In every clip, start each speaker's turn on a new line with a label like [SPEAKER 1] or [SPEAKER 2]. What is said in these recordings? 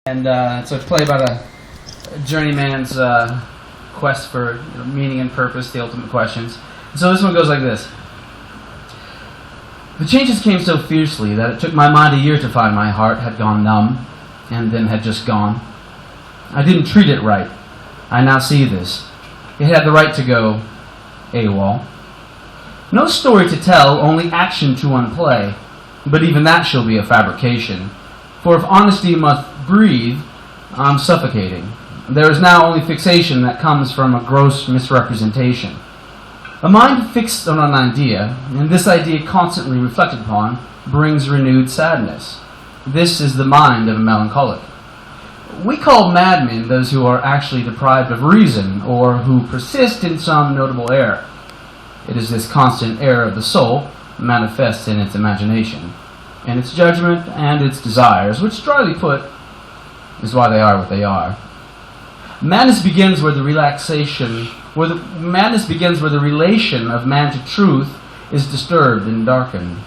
[SPEAKER 1] And so it's a play about a journeyman's quest for meaning and purpose, the ultimate questions. And so this one goes like this. The changes came so fiercely that it took my mind a year to find my heart had gone numb, and then had just gone. I didn't treat it right. I now see this. It had the right to go AWOL. No story to tell, only action to unplay. But even that shall be a fabrication. For if honesty must breathe, I'm suffocating. There is now only fixation that comes from a gross misrepresentation. A mind fixed on an idea, and this idea constantly reflected upon, brings renewed sadness. This is the mind of a melancholic. We call madmen those who are actually deprived of reason, or who persist in some notable error. It is this constant error of the soul, manifest in its imagination, and its judgment and its desires, which, dryly put, is why they are what they are. Madness begins where the relation of man to truth is disturbed and darkened.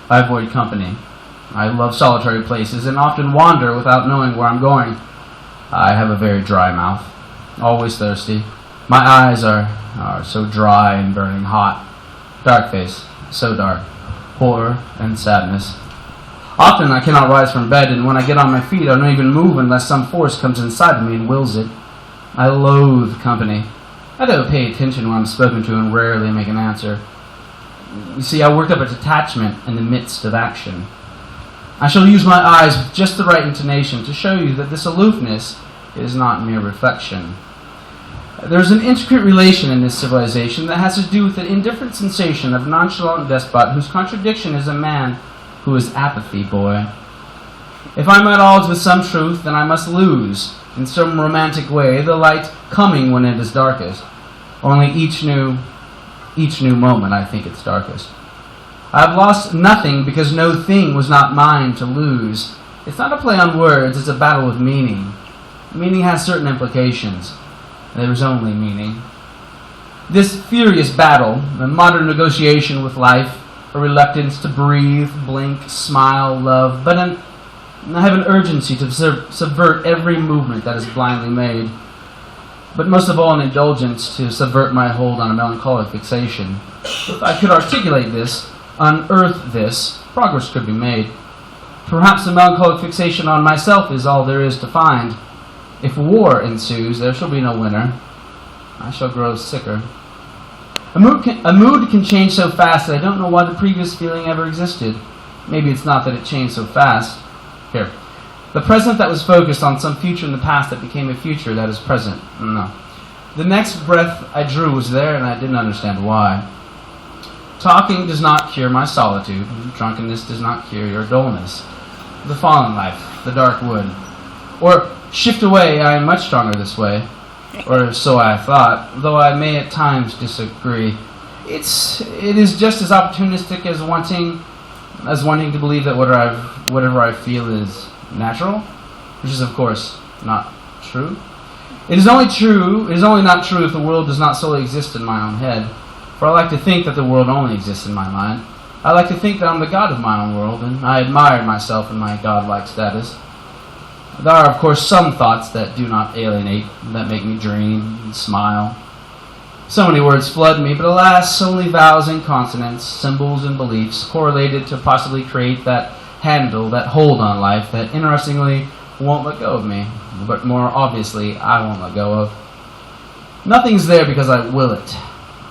[SPEAKER 1] I avoid company. I love solitary places and often wander without knowing where I'm going. I have a very dry mouth, always thirsty. My eyes are so dry and burning hot. Dark face, so dark. Horror and sadness. Often I cannot rise from bed, and when I get on my feet I don't even move unless some force comes inside of me and wills it. I loathe company. I don't pay attention when I'm spoken to and rarely make an answer. You see, I work up a detachment in the midst of action. I shall use my eyes with just the right intonation to show you that this aloofness is not mere reflection. There is an intricate relation in this civilization that has to do with the indifferent sensation of a nonchalant despot whose contradiction is a man who is apathy, boy. If I'm at odds with some truth, then I must lose, in some romantic way, the light coming when it is darkest. Only each new moment I think it's darkest. I have lost nothing because no thing was not mine to lose. It's not a play on words, it's a battle with meaning. Meaning has certain implications. There is only meaning. This furious battle, a modern negotiation with life, a reluctance to breathe, blink, smile, love, but I have an urgency to subvert every movement that is blindly made. But most of all, an indulgence to subvert my hold on a melancholic fixation. If I could articulate this, unearth this, progress could be made. Perhaps the melancholic fixation on myself is all there is to find. If war ensues, there shall be no winner. I shall grow sicker. A mood can change so fast that I don't know why the previous feeling ever existed. Maybe it's not that it changed so fast. Here. The present that was focused on some future in the past that became a future that is present. No. The next breath I drew was there and I didn't understand why. Talking does not cure my solitude. Drunkenness does not cure your dullness. The fallen life, the dark wood. Or shift away, I am much stronger this way. Or so I thought, though I may at times disagree. It is just as opportunistic as wanting to believe that whatever I feel is natural, which is of course not true. It is only not true if the world does not solely exist in my own head. For I like to think that the world only exists in my mind. I like to think that I'm the god of my own world, and I admire myself in my godlike status. There are, of course, some thoughts that do not alienate, that make me dream and smile. So many words flood me, but alas, only vowels and consonants, symbols and beliefs, correlated to possibly create that handle, that hold on life, that interestingly won't let go of me, but more obviously I won't let go of. Nothing's there because I will it.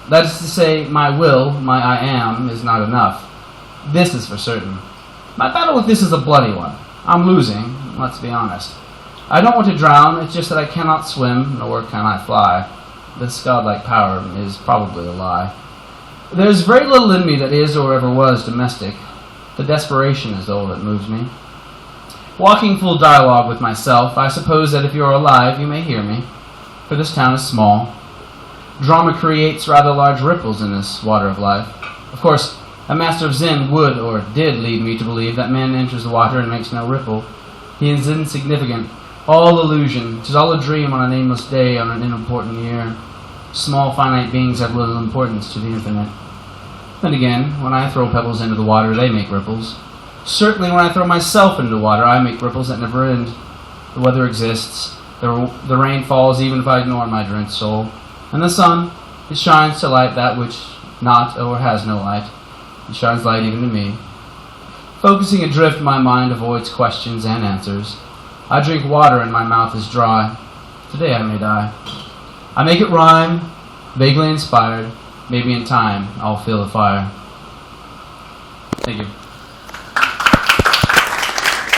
[SPEAKER 1] That is to say, my will, my I am, is not enough. This is for certain. My battle with this is a bloody one. I'm losing, let's be honest. I don't want to drown, it's just that I cannot swim, nor can I fly. This godlike power is probably a lie. There is very little in me that is or ever was domestic. The desperation is all that moves me. Walking full dialogue with myself, I suppose that if you are alive, you may hear me, for this town is small. Drama creates rather large ripples in this water of life. Of course, a master of Zen would, or did, lead me to believe that man enters the water and makes no ripple. He is insignificant, all illusion, 'tis all a dream on a nameless day, on an unimportant year. Small finite beings have little importance to the infinite. Then again, when I throw pebbles into the water, they make ripples. Certainly when I throw myself into water, I make ripples that never end. The weather exists. The rain falls even if I ignore my drenched soul. And the sun, it shines to light that which not or has no light. It shines light even to me. Focusing adrift, my mind avoids questions and answers. I drink water and my mouth is dry. Today I may die. I make it rhyme, vaguely inspired. Maybe in time I'll feel the fire. Thank you.